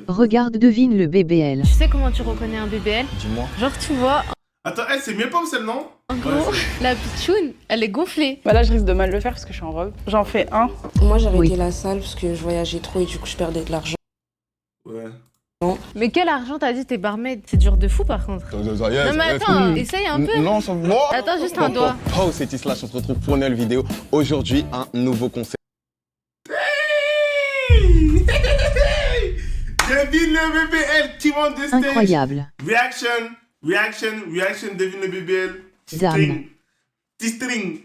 Regarde, devine le BBL. Tu sais comment tu reconnais un BBL? Dis-moi. Genre tu vois, Attends, c'est mieux pas ou celle non? en gros, la pitchoune, elle est gonflée. Bah là, je risque de mal le faire parce que je suis en robe. J'en fais un. Moi, j'ai arrêté Oui. la salle parce que je voyageais trop et du coup, je perdais de l'argent. Ouais. Mais quel argent t'as dit t'es barmaid? C'est dur de fou par contre. Non mais attends, essaye un peu. Non, ça va. Attends, juste un doigt. Oh, c'est Isla, on se retrouve pour une nouvelle vidéo. Aujourd'hui, un nouveau concept. Devine le BBL qui monte de stage. Incroyable. Reaction, devine le BBL. Zam. T-string.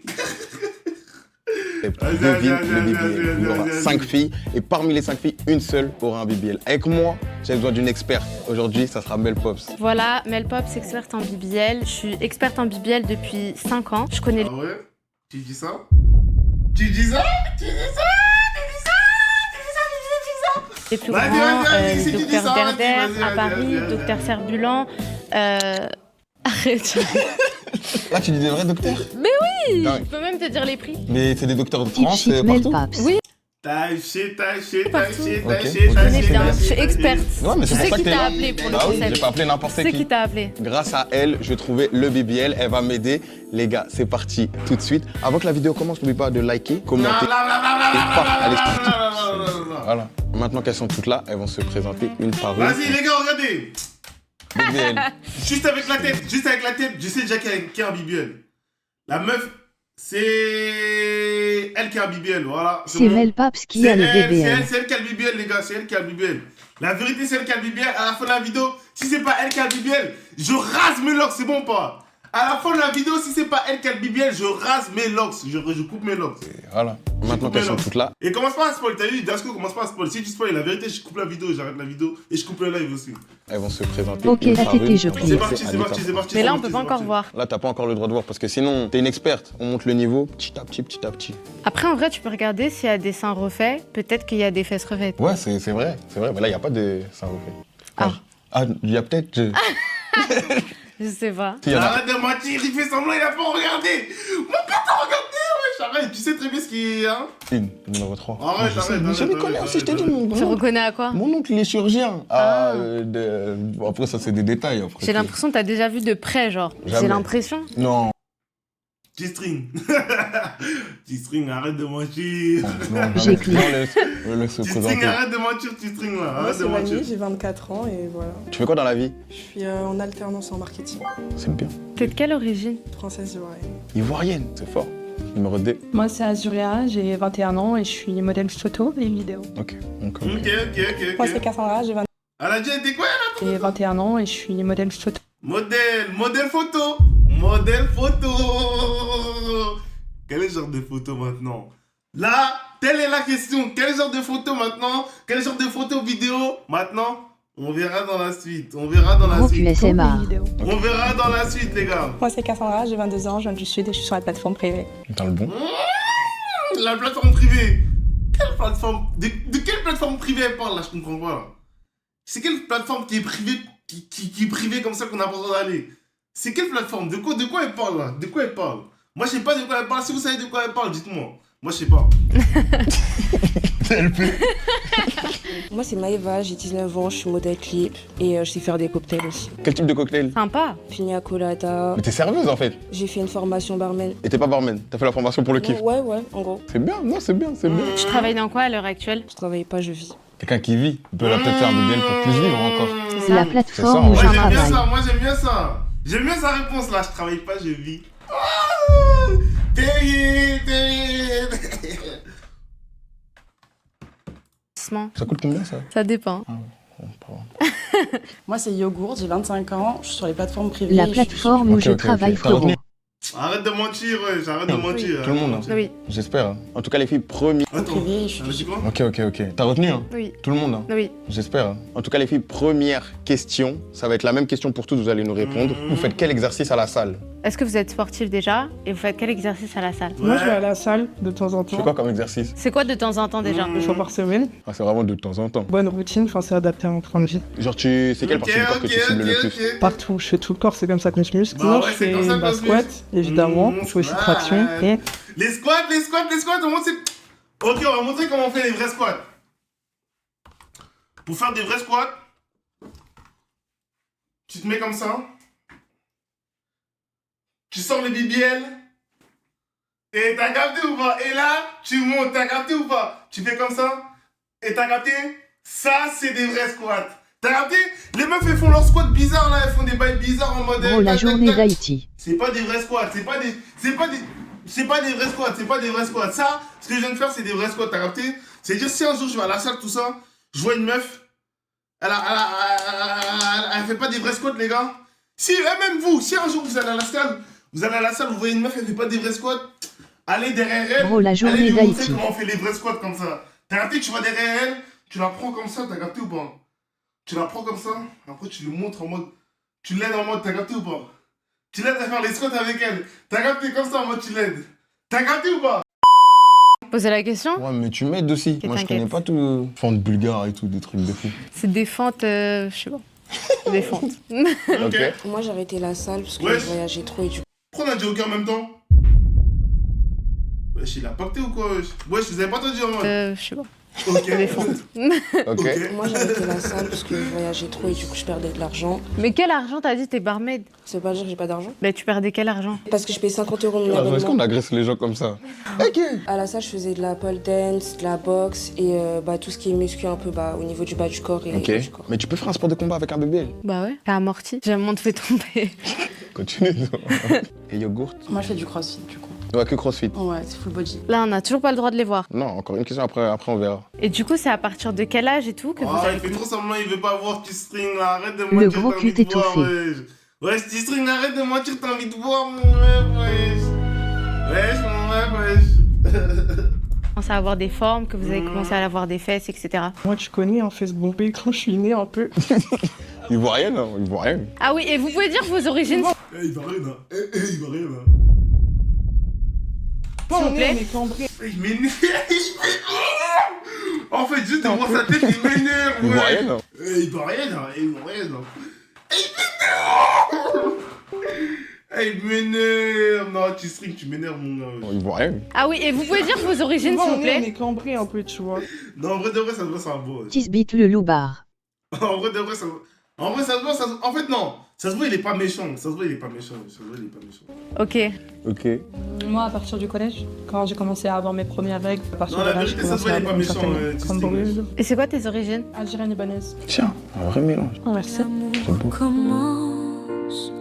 Devine le BBL. Il y aura 5 filles et parmi les 5 filles, une seule aura un BBL. Avec moi, j'ai besoin d'une experte. Aujourd'hui, ça sera Mel Pops. Voilà, Mel Pops, experte en BBL. Je suis experte en BBL depuis 5 ans. Je connais Ah ouais? Tu dis ça? Tu dis ça? les plus Vas-y, grands, vas-y, si tu dis Docteur ça, vas-y, Berder vas-y, à vas-y, Paris, vas-y. Docteur Cerbulan. Arrête. Là, tu dis des vrais docteurs? Mais oui. Dingue. Je peux même te dire les prix. Mais c'est des docteurs de Type France chic Mel partout? Pops. Oui. Taché. Partout. Ok, ok. Je connais bien, je suis experte. Ouais, mais Tu c'est pour sais ça qui que t'es t'a là. appelé pour le Bah oui, concept. j'ai pas appelé n'importe Tu sais qui. qui t'a appelé. Grâce à elle, je trouvais le BBL. Elle va m'aider. Les gars, c'est parti tout de suite. Avant que la vidéo commence, n'oublie pas de liker, commenter. Voilà. Maintenant qu'elles sont toutes là, elles vont se présenter une par une. Vas-y les gars, regardez. BBL. Juste avec la tête, je sais déjà qui a un BBL. La meuf, c'est elle qui a un BBL, voilà. C'est bon. Mel Pops qui a le BBL. C'est elle qui a le BBL, les gars, c'est elle qui a le BBL. La vérité, c'est elle qui a le BBL. À la fin de la vidéo, si c'est pas elle qui a le BBL, je rase mes locks, c'est bon ou pas? À la fin de la vidéo, si c'est pas elle qui a le BBL, je rase mes locks, je coupe mes locks. Voilà. Maintenant qu'elles sont toutes là, Et commence pas à spoil, t'as vu, Dasco commence pas à spoil. Si tu spoil la vérité, je coupe la vidéo, j'arrête la vidéo et je coupe le live aussi. elles vont se présenter. Ok, une la par tétée, une. je On va prie. C'est passer parti, à c'est parti. Mais là, on c'est peut pas parti, encore c'est voir. Là, t'as pas encore le droit de voir parce que sinon, t'es une experte. On monte le niveau petit à petit. Après, en vrai, tu peux regarder s'il y a des seins refaits. Peut-être qu'il y a des fesses refaites. Ouais, c'est vrai. Mais là, il n'y a pas de sein refait. Ah. Ah, il y a peut-être. Je sais pas. Si, il y en a. Arrête de mentir, il fait semblant, il a pas regardé. Mon pote a regardé, wesh, arrête, tu sais très bien ce qui est, hein. Une, numéro 3. Arrête. Je les connais aussi, je t'ai dit. Tu reconnais à quoi? Mon oncle, il est chirurgien. Ah. Bon, après, ça, c'est des détails. Après, J'ai l'impression que t'as déjà vu de près, genre. Jamais. J'ai l'impression. Non. G-string. G-string, arrête de mentir. Non, J'ai jamais. Non, laisse se G-string, présenter. arrête de mentir, G-string, là. Moi, Arrête de c'est mentir. Vanille, j'ai 24 ans et voilà. Tu fais quoi dans la vie? Je suis en alternance en marketing. C'est bien. T'es de quelle origine? Française ivoirienne. Ivoirienne, c'est fort. Numéro 2. Moi, c'est Azuria, j'ai 21 ans et je suis modèle photo et vidéo. Ok. Donc, Ok. Moi, c'est Cassandra, j'ai 20 Elle a déjà été quoi, là? J'ai 21 ans et je suis modèle photo. Modèle photo. Quel est le genre de photo maintenant? Là, telle est la question. Quel genre de photo maintenant? Quel genre de photo vidéo maintenant? On verra dans la suite. Groupe Photo USMA. et vidéo. On verra dans la suite, les gars. Moi, c'est Cassandra, j'ai 22 ans, je viens du Sud et je suis sur la plateforme privée. Dans le bon. La plateforme privée. Quelle plateforme? De quelle plateforme privée elle parle là? Je comprends pas. C'est quelle plateforme qui est privée, qui est privée comme ça qu'on n'a pas besoin d'aller? C'est quelle plateforme? De quoi elle parle là? De quoi elle parle? Moi je sais pas de quoi elle parle. Si vous savez de quoi elle parle, dites-moi. Moi je sais pas. Moi, c'est Maëva, j'ai 19 ans, je suis modèle clip et je sais faire des cocktails aussi. Quel type de cocktail? Sympa. Pina colada, Mais t'es serveuse en fait. j'ai fait une formation barman. Et t'es pas barman. T'as fait la formation pour le kiff. Ouais, en gros. C'est bien, non, c'est bien. Tu travailles dans quoi à l'heure actuelle? Je travaille pas, je vis. Quelqu'un qui vit peut la peut-être faire un BBL pour plus vivre encore. C'est La ça. plateforme où Moi, je Moi j'aime bien travaille. ça. Moi j'aime bien ça. J'aime bien sa réponse là. Je travaille pas, je vis. Ah, terrible. Ça coûte combien ça? Ça dépend. Bon, pas- Moi, c'est Yogourt, j'ai 25 ans, je suis sur les plateformes privées. La et je suis- plateforme où Ok, je ok, travaille, ok. T'as frérot. retenu? Arrête de mentir, ouais. J'arrête de mentir. Tout le monde, hein. Oui. J'espère. Hein. En tout cas, les filles, premier. Attends. Privé, je Elle a dit suis... quoi? Ok. T'as retenu, hein? Oui. Tout le monde, hein? Oui. J'espère. Hein. En tout cas, les filles, première question. Ça va être la même question pour tous, vous allez nous répondre. Vous faites quel exercice à la salle? Est-ce que vous êtes sportif déjà? Et vous faites quel exercice à la salle? Moi, je vais Ouais. à la salle de temps en Tu fais temps, quoi comme exercice? C'est quoi de temps en temps déjà? 2 fois par semaine. Ah, c'est vraiment de temps en temps. Bonne routine, enfin, c'est adapté à mon train de vie. Genre, c'est quelle partie du corps que tu cibles le plus? Partout, je fais tout le corps, c'est comme ça qu'on se muscle. Bah Sinon, ouais, je c'est fais comme ça qu'on bah, se squat, muscle. évidemment. Je fais aussi Squat. traction. Et Les squats, on va montrer. Ok, on va montrer comment on fait les vrais squats. Pour faire des vrais squats, tu te mets comme ça. Tu sors les BBL. Et t'as capté ou pas? Et là, tu montes, t'as capté ou pas? Tu fais comme ça. Et t'as capté? Ça, c'est des vrais squats. T'as capté? Les meufs, elles font leurs squats bizarres là, elles font des bails bizarres en mode... Bro, la journée d'Haïti. C'est pas des vrais squats, c'est pas des vrais squats, c'est pas des vrais squats. Ça, ce que je viens de faire, c'est des vrais squats, t'as capté? C'est-à-dire, si un jour je vais à la salle, tout ça, je vois une meuf, elle fait pas des vrais squats, les gars. Si, même vous, si un jour vous allez à la salle, vous voyez une meuf, elle fait pas des vrais squats, allez derrière elle, Bro, la journée allez lui montrer d'Haïti. comment on fait les vrais squats comme ça. T'as capté, tu vas derrière elle, tu la prends comme ça, t'as capté ou pas? Tu la prends comme ça, après tu lui montres en mode, tu l'aides en mode, t'as capté ou pas? Tu l'aides à faire les squats avec elle. T'as capté comme ça en mode, tu l'aides. T'as capté ou pas? Poser la question? Ouais, mais tu m'aides aussi. Ok, Moi, je t'inquiète. connais pas tout. Fente bulgare et tout, des trucs de fou. C'est des fentes, je sais pas. Des fentes. Ok. Moi, j'ai arrêté la salle parce que Ouais. je voyageais trop et du coup. Pourquoi on a dit ok en même temps? Wesh, il a pacté ou quoi? Wesh, vous avez pas entendu en mode? Je sais pas. Ok. Des fentes. Ok. Moi, j'ai arrêté la salle parce que je voyageais trop et du coup, je perdais de l'argent. Mais quel argent t'as dit t'es barmaid? Ça veut pas dire que j'ai pas d'argent. Bah tu perdais quel argent? Parce que je payais 50 € mon Est-ce qu'on abonnement. agresse les gens comme ça? Ok. À la salle, je faisais de la pole dance, de la boxe et tout ce qui est muscu un peu au niveau du bas du corps et Ok. du corps. Mais tu peux faire un sport de combat avec un BBL. Bah ouais. T'as amorti. J'ai un moment te fait tomber. Continue. Et yogourt? Moi, je fais du crossfit, du coup. Ouais, que crossfit. Ouais, c'est full body. Là on a toujours pas le droit de les voir. Non, encore une question après on verra. Et du coup c'est à partir de quel âge et tout que vous Oh, avez... il fait trop semblant, il veut pas voir T-String là. Arrête de Le mentir, gros t'as envie cul de voir, étouffé. wesh. Wesh, T-String, arrête de mentir, t'as envie de voir, mon rêve, wesh. Wesh, mon rêve, wesh. commencé à avoir des formes, que vous avez commencé à avoir des fesses, etc. Moi, tu connais, en fait, ce bomber quand je suis née un peu. Il voit rien, non? Il voit rien. Ah oui, et vous pouvez dire vos origines? Eh, il va rien, hein. Il va rien, hein. S'il vous plaît. Il m'énerve. En fait, juste de voir sa tête, il m'énerve, Il ouais. voit rien, non? Il voit rien, hein. Il voit rien, hein. Il m'énerve. Il m'énerve. Non, tu string, tu m'énerves, mon gars. Il voit rien. Ah oui, et vous pouvez dire vos origines, s'il vous On plaît? est cambré un peu, tu vois. Non, en vrai de vrai, ça se voit, c'est un beau. Tisbit le loupard. En vrai de vrai, ça se voit. En vrai, ça se voit, ça se... En fait, non. Ça se voit, il est pas méchant. Ça se voit, il est pas méchant. Ça se voit, il est pas méchant. Ok. Ok. Moi, à partir du collège, quand j'ai commencé à avoir mes premières règles, à partir Non, de la là, vérité, j'ai ça se commencé voit, à il est pas avoir une méchant, certaine tu cambrure. Et c'est quoi tes origines? Algérienne libanaise. Tiens, un vrai mélange. Oh, merci. C'est beau. Commence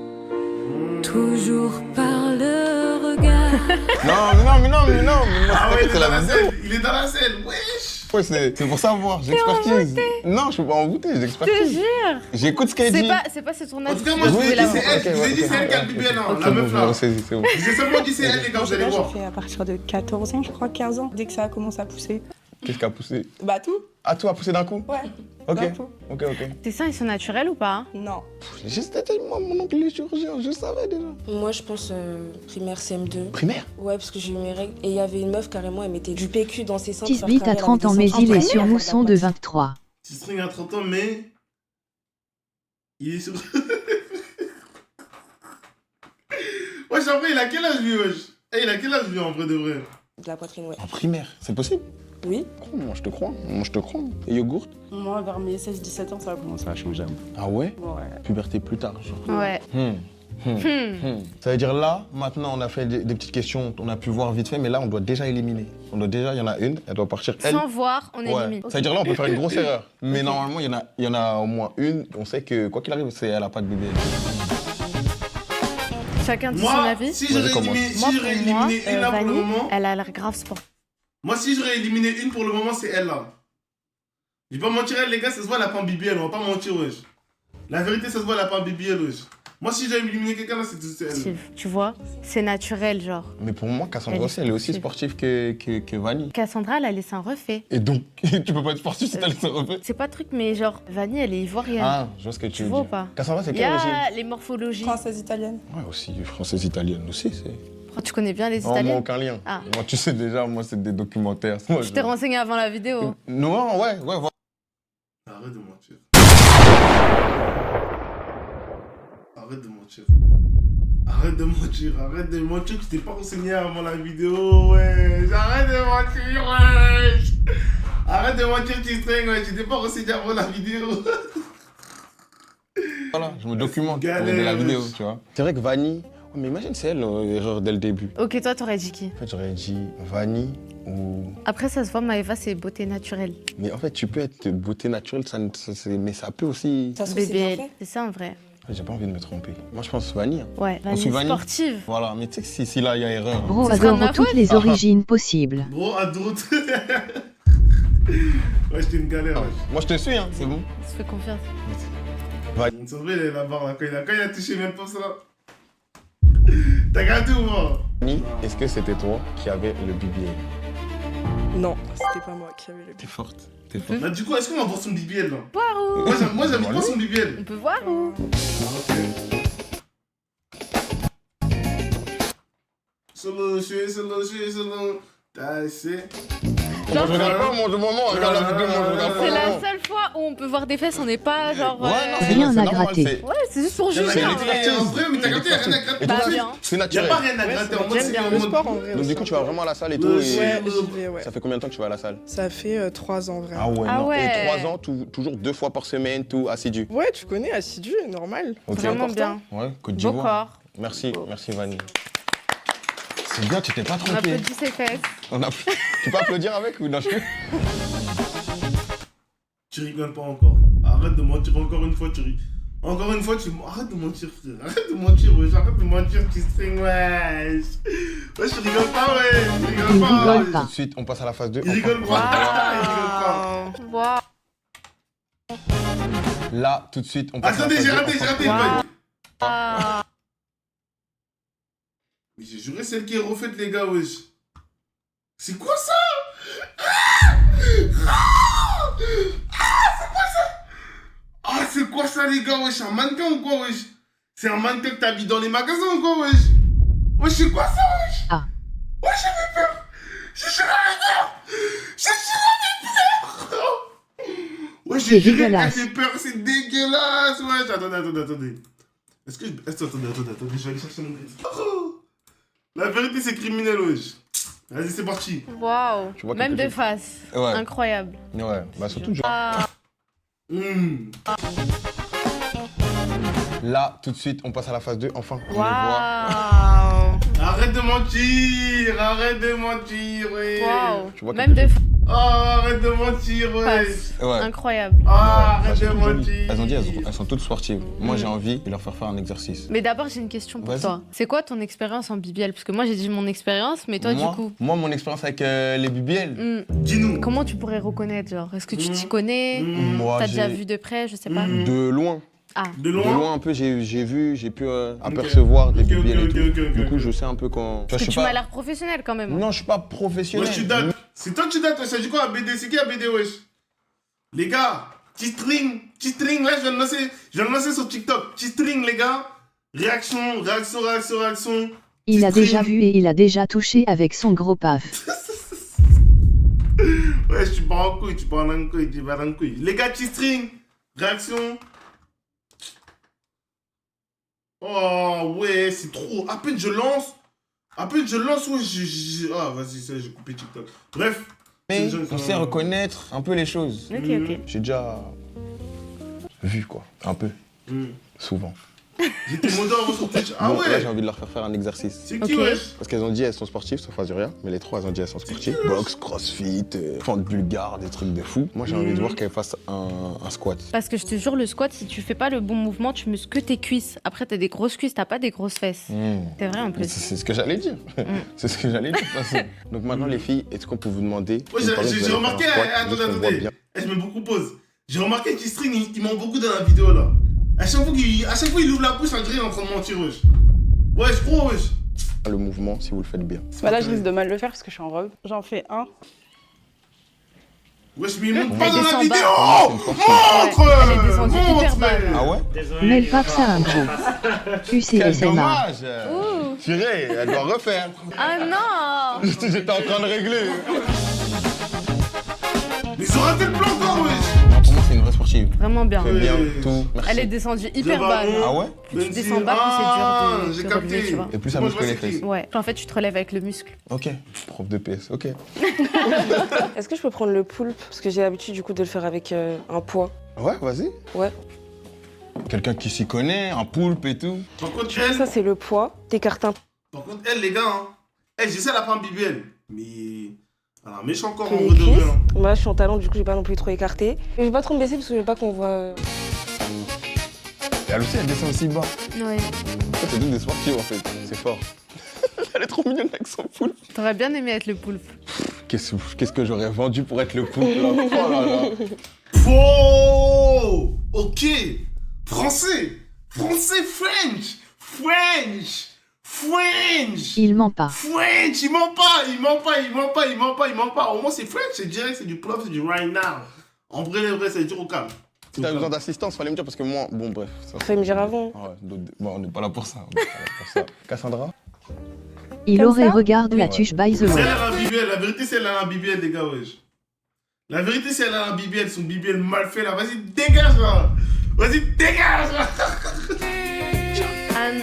toujours par le regard. Non, mais non. Ah ouais, il est c'est dans la la vidéo. selle. Il est dans la selle. Wesh. Ouais, c'est pour savoir, j'expertise. Non, je peux pas en goûter, Je te j'expertise. jure! J'écoute ce qu'elle dit. C'est pas ce tournage. En tout cas, moi, je vous ai dit, c'est elle. Je vous ai dit, c'est elle qui a le bébé, là. La C'est bon, meuf, je là. ressaisis, c'est bon. J'ai seulement dit, c'est elle, les gars, vous allez Là, voir. j'ai fait à partir de 14 ans, je crois, 15 ans, dès que ça a commencé à pousser. Qu'est-ce qui a poussé? Bah tout. Ah, tout a poussé d'un coup? Ouais. Ok, d'un coup. ok. Tes seins, ils sont naturels ou pas? Non. J'étais tellement mon oncle est chirurgien, je savais déjà. Moi, je pense primaire CM2. Primaire? Ouais, parce que j'ai eu mes règles. Et il y avait une meuf, carrément, elle mettait du PQ dans ses seins. pour faire Tisbit carré, à elle 30 ans, avait mais des seins il est en sur primaire, mousson de elle a 23. T-String a 30 ans, mais. Il est sur. Wesh, en vrai, il a quel âge, lui, wesh? Eh, il a quel âge, lui, en vrai de vrai? de la poitrine, ouais. En primaire, c'est possible? Oui. Oh, moi je te crois. Et yogourt? Moi, vers mes 16-17 ans, ça a commencé à changer. Ah ouais? Ouais. Puberté plus tard, genre. Ouais. Ça veut dire là, maintenant on a fait des petites questions, on a pu voir vite fait, mais là on doit déjà éliminer. Il y en a une, elle doit partir elle. Sans voir, on Ouais. élimine. Ça veut dire là on peut faire une grosse erreur. Mais normalement il y en a au moins une, on sait que quoi qu'il arrive, elle a pas de bébé. Chacun dit son Moi, avis. si j'aurais Vas-y, éliminé, Moi, si j'aurais pour moi, éliminé une là pour le Vanille, moment. elle a l'air grave sport. Moi, si j'aurais éliminé une pour le moment, c'est elle là. Je vais pas mentir, elle, les gars, ça se voit, elle a pas un BBL, on va pas mentir, wesh. La vérité, ça se voit, elle a pas un BBL, wesh. Moi, si j'avais éliminé quelqu'un là, c'est elle. Steve, tu vois, c'est naturel, genre. Mais pour moi, Cassandra Elle est aussi, elle est aussi sportive. sportive que Vanille. Cassandra, elle a les seins refaits. Et donc, tu peux pas être sportif si t'as les seins refaits. C'est pas de truc, mais genre, Vanille, elle est ivoirienne. Ah, je vois ce que tu Tu veux vois ou dire. pas? Cassandra, c'est Il y quelle origine? a les morphologies. Française italienne. Ouais, aussi, française italienne aussi, c'est. Oh, tu connais bien les Oh, moi, Italiens? aucun lien. Ah. Moi, tu sais déjà, moi, c'est des documentaires. Moi, Tu t'es renseigné avant la vidéo. Non, ouais, voilà. Arrête de mentir. Arrête de mentir. Arrête de mentir, arrête de mentir, tu t'es pas renseigné avant la vidéo, wesh. Arrête de mentir, wesh. Arrête de mentir, G-String, ouais. Tu t'es pas renseigné avant la vidéo. Voilà, je me documente pour Galère. de la vidéo, tu vois. C'est vrai que Vanny, mais imagine c'est elle l'erreur dès le début. Ok, toi, t'aurais dit qui? En fait, j'aurais dit Vanny ou... Après, ça se voit, Maëva, c'est beauté naturelle. Mais en fait, tu peux être beauté naturelle, mais ça peut aussi... Ça se trouve, c'est bien BBL, fait. c'est ça en vrai. J'ai pas envie de me tromper. Moi, je pense Vanny. Hein. Ouais, On suit Vanille Vanille. sportive. Voilà, mais tu sais que si là, il y a erreur. Bro Ce sera de ma adore toutes faute. les origines possibles. Gros, à d'autres. Ouais, j'étais une galère. Ouais. Moi, je te suis, hein, c'est bon. On se fait confiance. C'est vrai, il est là-bas, là. Quand il a touché, même pas ça. T'as gardé ou pas? Vanny, est-ce que c'était toi qui avais le BBL? Non, c'était pas moi qui avais le T'es forte. T'es forte. Bah, du coup, est-ce qu'on va voir son BBL là? Waouh. Moi, j'avais pas son BBL. On peut voir ou? Solo, je suis solo. T'as assez. Moi, je regarde pas mon moment, regarde la vidéo, moi, je regarde pas C'est mon la moment. seule fois où on peut voir des fesses, on n'est pas genre. Ouais, non, c'est Rien c'est à normal, gratter. c'est- Ouais, c'est juste pour Y'en a juger. rien hein. à gratter, en vrai, mais t'as gratté, y'a rien à gratter. Et Bah, toi, bien. c'est Y'a naturel. pas rien à gratter en mode. J'aime bien c'est le en mode- sport en vrai. Donc, aussi. du coup, tu vas vraiment à la salle et tout. Ouais, et- Ouais, j'y vais, ouais. Ça fait combien de temps que tu vas à la salle? Ça fait 3 ans vraiment. Ah ouais, Ah non. ouais. Et 3 ans, toujours 2 fois par semaine, tout assidu. Ouais, tu connais, assidu, normal. Ok. Vraiment bien. Ouais, Côte Beau d'Ivoire. corps. Merci, merci Vanny. C'est bien, tu t'es pas On trompé. applaudit ses fesses. Tu peux applaudir avec ou non? Tu rigoles pas encore. Arrête de mentir encore une fois, tu ris. Encore une fois, tu... Arrête de mentir, frère. Arrête de mentir, wesh. Arrête de mentir, tu string, wesh. Wesh, tu rigoles pas, wesh. Tu Il rigoles pas. rigole Tout pas. de suite, on passe à la phase 2. Il rigole pas. Il rigole pas. Waouh. Là, tout de suite, on passe Attendez, à la j'ai phase raté, 2. j'ai raté. Waouh. Mais j'ai juré, celle qui est refaite, les gars, wesh. C'est quoi ça? Ah, c'est quoi ça, les gars, wesh? Un mannequin ou quoi, wesh? C'est un mannequin que t'habilles dans les magasins ou quoi, wesh? Wesh, c'est quoi ça, wesh? Ah. Wesh, j'avais peur. J'ai juré avec peur. J'ai juré avec peur. Wesh, C'est j'ai juré dégueulasse. avec peur, c'est dégueulasse, wesh. Attendez. Est-ce que je... Attendez, je vais aller chercher mon gris. Oh, la vérité, c'est criminel, wesh. Vas-y, c'est parti. Waouh. Tu vois Même quelque de chose? face. Ouais. Incroyable. Ouais, bah surtout, genre. Ah. Là, tout de suite, on passe à la phase 2. Enfin, on les voit. Waouh. Arrête de mentir, ouais. Waouh. Tu vois Même de Oh, arrête de mentir, ouais. face. Ouais. Incroyable. Ah, Bah, arrête de c'est tout joli. mentir. Elles ont dit, elles sont toutes sportives. Moi, j'ai envie de leur faire un exercice. Mais d'abord, j'ai une question pour Vas-y. toi. C'est quoi ton expérience en BBL? Parce que moi, j'ai dit mon expérience, mais toi, moi, du coup. Moi, mon expérience avec les BBL. Dis-nous. Comment tu pourrais reconnaître, genre? Est-ce que tu t'y connais? Moi, T'as déjà j'ai- vu de près, je sais pas. De loin. Ah. De De loin. loin un peu, j'ai pu apercevoir des Ok, ok, BBL et ok, tout. ok, ok, Du coup, ok. je sais un peu quand. Parce que tu m'as l'air professionnel quand même. Non, je suis pas professionnel. Wesh, tu dates. C'est toi tu dates, ça dit quoi ABD? C'est qui ABD, wesh? Les gars, T-string, là, je vais le lancer sur TikTok. T-string, les gars. Réaction. Il a T-string. déjà vu et il a déjà touché avec son gros paf. Ouais, tu pars en couille. Les gars, T-string, réaction. Oh, ouais, c'est trop. À peine je lance, ouais, Ah, vas-y, ça, j'ai coupé TikTok. Bref. Mais c'est- on sait reconnaître un peu les choses. Ok. J'ai déjà vu, quoi. Un peu. Souvent. J'étais modèle avant sur Twitch. Ah Bon, là, ouais. j'ai envie de leur faire un exercice. C'est qui, Ok. wesh? Parce qu'elles ont dit elles sont sportives, sauf Azuria, mais les trois elles ont dit elles sont sportives. Boxe, crossfit, fente bulgare, des trucs de fou. Moi j'ai envie de voir qu'elles fassent un squat. Parce que je te jure, le squat, si tu fais pas le bon mouvement, tu muscles que tes cuisses. Après, t'as des grosses cuisses, t'as pas des grosses fesses. C'est vrai en Mais plus. c'est ce que j'allais dire. C'est ce que j'allais dire. de toute façon. Donc maintenant les filles, est-ce qu'on peut vous demander Ouais, une fois que vous j'ai allez remarqué, faire un squat, juste qu'on voit attendez. bien. Je me beaucoup pose. J'ai remarqué que T-string, il ment beaucoup dans la vidéo là. À chaque fois qu'il ouvre la bouche, on dirait qu'il est en train de mentir, wesh. Ouais, je crois, wesh. Le mouvement si vous le faites bien. Bah là, je risque de mal le faire parce que je suis en robe. J'en fais un. Wesh, mais il monte Elle pas dans la descend vidéo. bas. Montre. Elle est descendue hyper bas. frère. Ah ouais? Mais le paf ça un gros. Quel UCSMA. dommage. Ouh. Purée, elle doit refaire. Ah non. J'étais en train de régler. Mais ils ont raté le plan encore, wesh. Non, pour moi c'est une responsabilité. sportive. Vraiment bien. Très bien, tout. Merci. Elle est descendue hyper bas. Ballon. Ah ouais? Plus tu descends bas, plus c'est dur de J'ai se capté. relever, tu vois. Et plus ça Moi, muscle je vois les c'est fesses. qui. Ouais. En fait, tu te relèves avec le muscle. Ok. Prof de PS, ok. Est-ce que je peux prendre le poulpe? Parce que j'ai l'habitude du coup de le faire avec un poids. Ouais, vas-y. Ouais. Quelqu'un qui s'y connaît, un poulpe et tout. Par contre, Ça, c'est le poids. T'écartes un elle, les gars, hein. Elle, j'essaie d'apprendre BBL. Mais. Alors, méchant encore peu en les vrai de vrai. cuisses. hein. Moi, je suis en talon, du coup, je vais pas non plus trop écarter. Je vais pas trop me baisser parce que je veux pas qu'on voit. Et elle aussi, elle descend aussi bas. Ouais. Ça, c'est toutes des sportives en fait. C'est fort. Elle est trop mignonne avec son poulpe. T'aurais bien aimé être le poulpe. Qu'est-ce que j'aurais vendu pour être le poulpe là? Oh là là. Oh! Ok! Français! Français, French! French! French! Il ment pas. French! Il ment pas! Il ment pas! Il ment pas! Il ment pas! Il ment pas! Au moins, c'est French, c'est direct, c'est du plof, c'est du right now. En vrai, les vrais, c'est dur au calme. Si t'as besoin d'assistance, fallait me dire parce que moi, bon, bref. Ça, Fallait me dire avant. Ouais, bon, on n'est pas là pour ça. On est pas là pour ça. Cassandra? Il Comme aurait ça regarde la Ouais. tuche by the C'est way. elle a un BBL, la vérité, c'est elle a un BBL, les gars, wesh. La vérité, c'est elle a un BBL, son BBL mal fait là. Vas-y, dégage là! Vas-y, dégage là! Anne,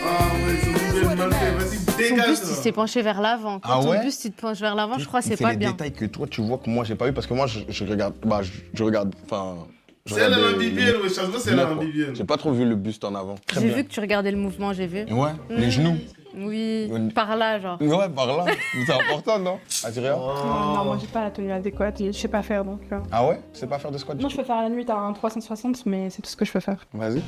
Ah ouais, son BBL mal fait, vas-y, son dégage buste, il là! s'est penché vers l'avant. Quand Ah ouais ton buste, il te penche vers l'avant, je crois que c'est C'est pas les bien. détails que toi, tu vois que moi, j'ai pas eu parce que moi, je regarde. Bah, je regarde. Enfin. je C'est elle a regarde un les- BBL, wesh, ça se voit, c'est elle a un quoi. BBL. J'ai pas trop vu le buste en avant. Très J'ai bien. vu que tu regardais le mouvement, j'ai vu. Ouais, les genoux. Oui, Oui. par là, genre. Ouais, par là. C'est important, non? Adrien? Non, moi j'ai pas la tenue adéquate et je sais pas faire donc. Ah ouais? Tu sais pas faire de squat? Non, je peux faire à la nuit à un 360, mais c'est tout ce que je peux faire. Vas-y.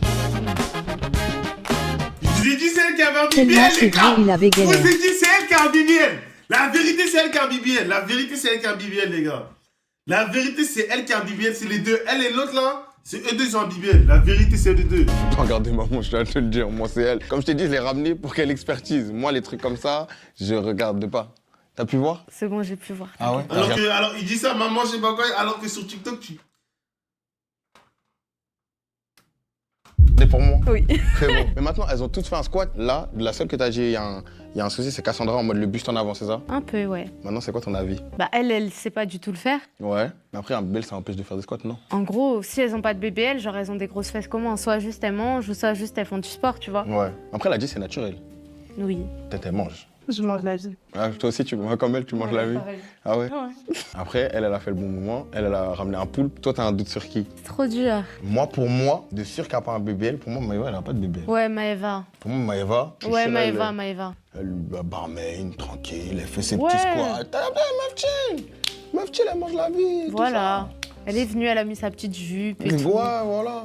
Je vous ai dit, c'est elle qui avait un Tellement BBL, c'est les gars! vrai, il avait Je vous ai galéré. dit, c'est elle qui a un BBL! La vérité, c'est elle qui a un BBL! La vérité, c'est elle qui a un BBL, les gars! La vérité, c'est elle qui a un BBL, c'est les deux. Elle et l'autre là, c'est eux deux qui ont un BBL. La vérité, c'est eux deux. Regardez maman, je dois te le dire, moi c'est elle. Comme je t'ai dit, je l'ai ramenée pour qu'elle expertise. Moi, les trucs comme ça, je regarde pas. T'as pu voir? C'est bon, j'ai pu voir. Ah ouais? Alors, il dit ça, maman, je sais pas quoi, alors que sur TikTok, tu. C'est pour moi. Oui. Très bon. Mais maintenant, elles ont toutes fait un squat. Là, la seule que t'as dit, il y a un souci, c'est Cassandra en mode le buste en avant, c'est ça? Un peu, ouais. Maintenant, c'est quoi ton avis? Bah, elle sait pas du tout le faire. Ouais. Mais après, un BBL, ça empêche de faire des squats, non? En gros, si elles ont pas de BBL, genre elles ont des grosses fesses comment? Soit juste elles mangent, ou soit juste elles font du sport, tu vois. Ouais. Après, elle a dit c'est naturel. Oui. Peut-être elle mange. Je mange la vie. Ah, toi aussi, moi comme elle, tu manges la vie. Pareil. Ah ouais? Ouais. Après, elle a fait le bon mouvement. Elle a ramené un poulpe. Toi, t'as un doute sur qui? C'est trop dur. Moi, pour moi, de sûr qu'elle n'a pas un BBL, pour moi, Maëva, elle n'a pas de BBL. Ouais, Maëva. Pour moi, Maëva, je suis Ouais, sûr, Maëva. Elle barmaid, tranquille, elle fait ses Ouais. petits squats. T'as bien, meuf chill. Meuf chill, elle mange la vie. tout Voilà. Elle est venue, elle a mis sa petite jupe et ça. tout. Ouais, voilà.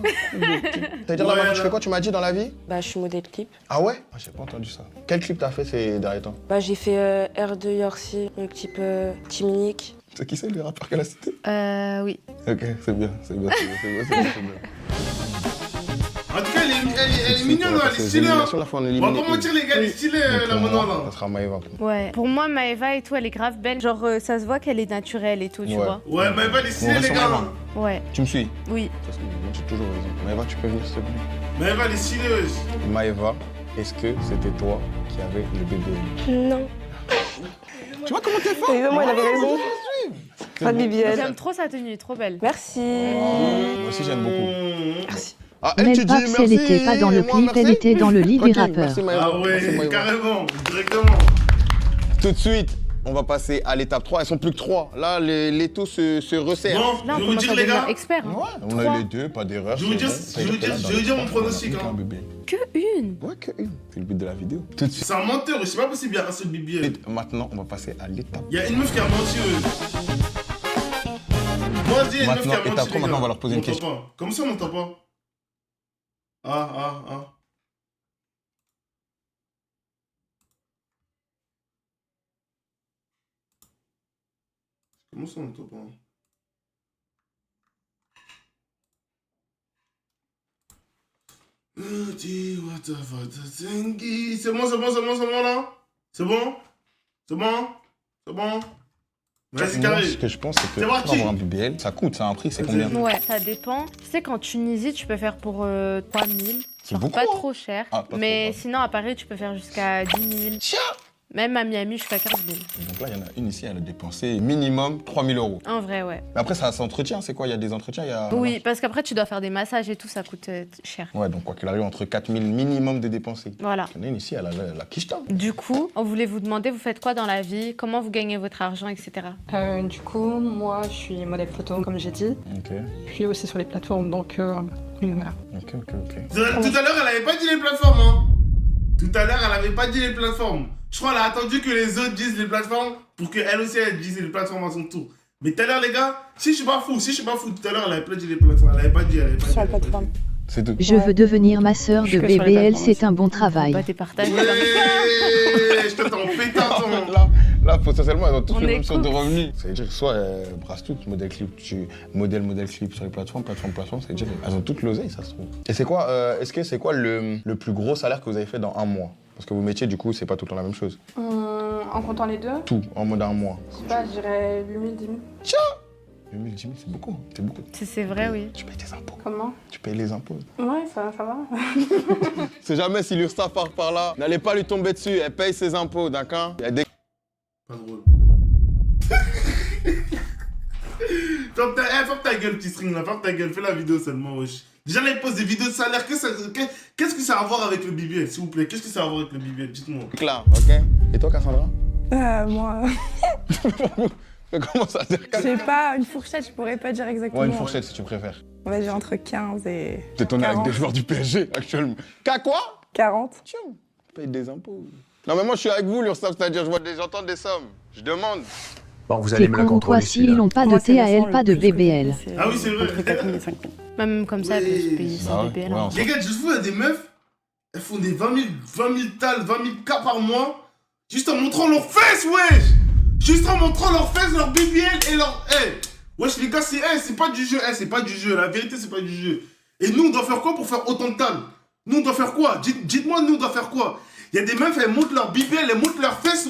T'as dit là, Ouais, tu fais quoi, tu m'as dit dans la vie? Bah, je suis modèle clip. Ah ouais? Ah, j'ai pas entendu ça. Quel clip t'as fait ces derniers temps? Bah, j'ai fait R2 Yorcy, le clip Timinique. C'est qui c'est le rappeur qu'elle a cité? Oui. Ok, c'est bien, c'est bien, c'est bien, c'est bien, c'est bien. En tout cas, elle est mignonne, On va elle passer est aux stylée. hein. éliminations, là, faut en On va éliminer pas mentir, les gars, elle est stylée, une. la Pour monnaie moi, là. ça sera Maëva. Ouais. Pour moi, Maëva et tout, elle est grave belle. Genre, ça se voit qu'elle est naturelle et tout, tu Ouais. vois. Ouais, mais elle est stylée, On va les sur gars. Maëva. Ouais. Tu me suis? Oui. Parce que moi, j'ai toujours raison. Maëva, tu peux venir, s'il te plaît? Mais elle est stylée, wesh. Maëva, est-ce que c'était toi qui avais le BBL? Non. Tu vois comment t'es fort? Évidemment, elle avait raison. Pas de BBL. J'aime trop sa tenue, trop belle. Merci. Moi aussi, j'aime beaucoup. Merci. Ah, elle Même te dit pas si elle merci, était pas dans le moi, clip, merci. elle était dans le lit Ok, des rappeurs. merci, Maëva. Ah Merci, ouais, Maëva. carrément, directement. Tout de suite, on va passer à l'étape 3. Elles sont plus que 3. Là, les taux se resserrent. Bon, Là, je on vais vous commence dire, à les devenir gars. expert. hein. Ouais, on a Trois. eu les deux, pas d'erreur. Je vais vous dire- c'est je vais bon. vous dire- Ça veut je vais vous dire mon pronostic, avec hein. un bébé. Que une. Ouais, que une. C'est le but de la vidéo. Tout de suite. C'est un menteur, c'est pas possible, il y a un seul BBL. Et maintenant, on va passer à l'étape. Il y a une meuf qui a menti, Moi, je dis, il y a une meuf qui a Maintenant, menti. étape 3, les maintenant, gars. on va leur poser une M'entends question. pas. Comme ça, on m'entend pas. Ah. Comment ça, on m'entend pas? C'est bon là? C'est bon? Vas-y, Moi, carré. ce que je pense, c'est que C'est pour parti. avoir un BBL, ça coûte, ça a un prix, c'est Vas-y. combien? Ouais, ça dépend. Tu sais qu'en Tunisie, tu peux faire pour 3 000. C'est Genre beaucoup, pas hein. trop cher. Ah, pas trop, mais ouais. sinon, à Paris, tu peux faire jusqu'à 10 000. Tiens, Même à Miami, je suis à 15 000. Donc là, il y en a une ici, elle a dépensé minimum 3 000 euros. En vrai, ouais. Mais après, ça s'entretient, c'est quoi? Il y a des entretiens, il y a... Oui, parce qu'après, tu dois faire des massages et tout, ça coûte cher. Ouais, donc quoi qu'il arrive, entre 4 000 minimum de dépensés. Voilà. Il y en a une ici, elle a la quicheta. Du coup, on voulait vous demander, vous faites quoi dans la vie? Comment vous gagnez votre argent, etc. Du coup, moi, je suis modèle photo, comme j'ai dit. Ok, Je suis aussi sur les plateformes, donc voilà. ok. Tout à l'heure, elle avait pas dit les plateformes, hein. Tout à l'heure, elle avait pas dit les plateformes. Je crois qu'elle a attendu que les autres disent les plateformes pour qu'elle aussi, elle dise les plateformes à son tour. Mais tout à l'heure, les gars, si je suis pas fou, tout à l'heure, elle avait pas dit les plateformes. Elle avait pas dit, Sur la plateforme. C'est tout. Je veux devenir ma sœur Je suis de que sur les BBL, plateformes c'est un bon travail. Pas tes partages. Ouais, je t'entends pétard, ton... Là, potentiellement, elles ont toutes On les est mêmes sources de cool. revenus. Ça veut dire que soit elles brassent toutes, modèle clip, modèle clip sur les plateformes, ça veut dire qu'elles ont toutes l'oseille, ça se trouve. Et c'est quoi, c'est quoi le plus gros salaire que vous avez fait dans un mois? Parce que vos métiers, du coup, c'est pas tout le temps la même chose. En comptant les deux, Tout, en mode un mois. je sais pas, je dirais 8 000, 10 000. 8 000, 10 000, c'est beaucoup. C'est beaucoup. C'est vrai, oui. Tu payes tes impôts. Comment? Tu payes les impôts. Ouais, ça va. C'est jamais si l'URSSAF part par là, n'allez pas lui tomber dessus, elle paye ses impôts, d'accord? Il y a des... Pas drôle. Ferme ta gueule, petit string là, ferme ta gueule, fais la vidéo seulement, wesh. Déjà là, il pose des vidéos de salaire, qu'est-ce que ça a à voir avec le BBL, s'il vous plaît? Qu'est-ce que ça a à voir avec le BBL? Dites-moi. Clair, ok? Et toi, Cassandra? Moi, Mais comment ça dire? je sais pas, une fourchette, je pourrais pas dire exactement. Ouais, une fourchette si tu préfères. On va dire entre 15 et T'es tourné avec 40. des joueurs du PSG actuellement. Qu'à quoi? 40. Tiens, tu payes des impôts. Non mais moi je suis avec vous, l'URSSAF, c'est-à-dire j'entends des sommes. Je demande. Bon, vous allez C'est me la con ou contrôler, quoi s'ils celui-là. n'ont pas de Moi, c'est le TAL, son pas le de plus BBL. fréquenté, Ah oui, c'est vrai. Entre 4 000 et 5 000. Même comme ça, elle peut se payer Bah sans ouais, BBL. ouais, hein. on Les gars, je vois des meufs, elles font des 20 000 tales, 20 000 cas par mois, juste en montrant leurs fesses, wesh! Juste en montrant leurs fesses, leur BBL et leur... Wesh, les gars, c'est pas du jeu, c'est pas du jeu, la vérité, c'est pas du jeu. Et nous, on doit faire quoi pour faire autant de tales? Nous, on doit faire quoi? Dites-moi, nous, on doit faire quoi? Il y a des meufs, elles montent leur BBL, elles montent leurs fesses